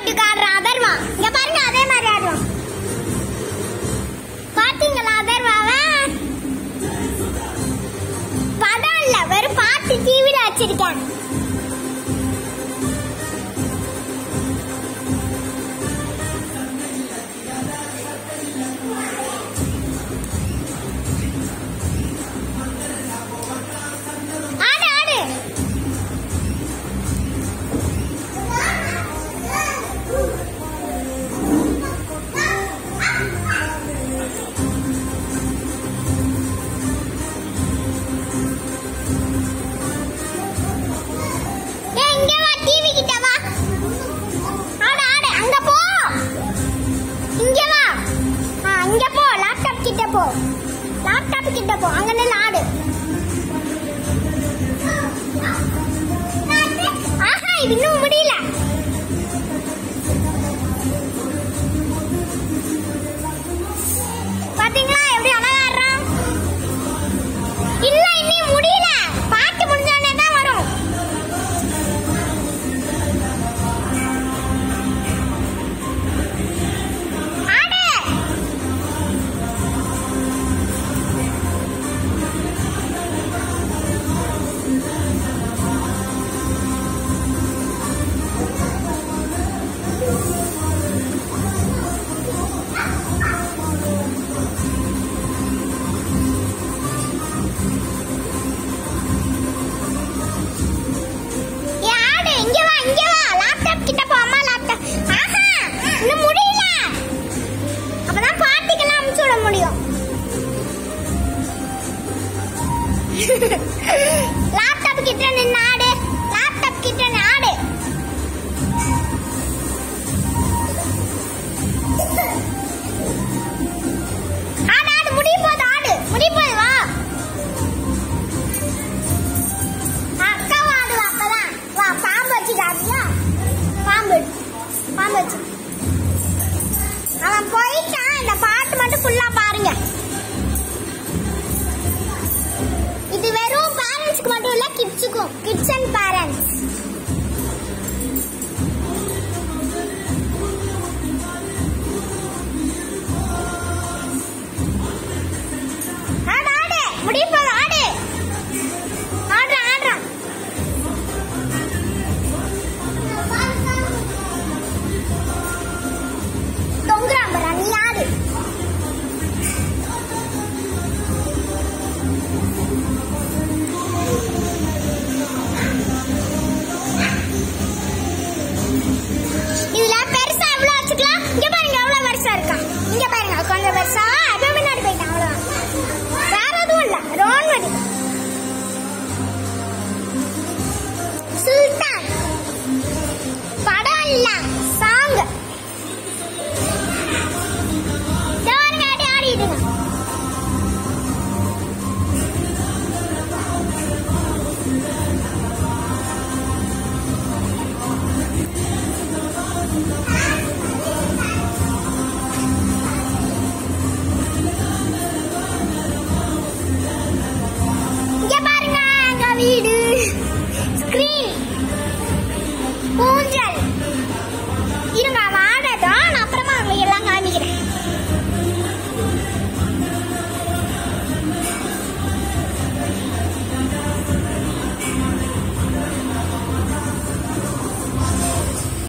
பாட்டுக்கு ஆடுறான் அதர்வா. இங்க பாருங்க அதே மாதிரி ஆடுவான். பாத்தீங்களா அதர்வாவை? படம் இல்ல, வெறும் பாட்டு டிவில வச்சிருக்கேன். லேப்டாப் கிட்ட போ, அங்க நின்னு ஆடு. ஆஹா, இது இன்னும் முடியல. பாத்தீங்களா எப்படி அழகா ஆடுறான்? இல்ல இன்னும் முடியல, பாட்டு முடிஞ்சோடனே தான் வரும். லேப்டாப் கிட்ட நின்னு ஆடு, லேப்டாப் கிட்ட ஆடு. ஆடு ஆடு, முடிய போது ஆடு, முடிய போது வா. அக்கா ஆடுவா அப்பதான். வா, பாம்பு வச்சு ஆடுறியா? பாம்பு பாம்பு வச்சு. அவன் போயிட்டான். இந்த பாட்டு மட்டும் ஃபுல்லா பாருங்க. இது வெறும் பேரண்ட்ஸ்க்கு மட்டும் இல்ல, கிட்ஸுக்கும். Kids and parents. ஆடு ஆடு, முடிய போது ஆடு. ஆடுறான் ஆடுறான். தொங்குறான் பாரு, நீ ஆடு. இதுல பெருசா எவ்வளவு வச்சுக்கலாம்? இங்க பாருங்க எவ்வளவு பெருசா இருக்கா. இங்க பாருங்க கொஞ்சம் பெருசா. அப்படியே முன்னாடி போயிட்டான், அவ்வளவுதான். வேற எதுவும் இல்ல, ரோன்வடி. சுல்தான் படம் இல்ல, சாங்.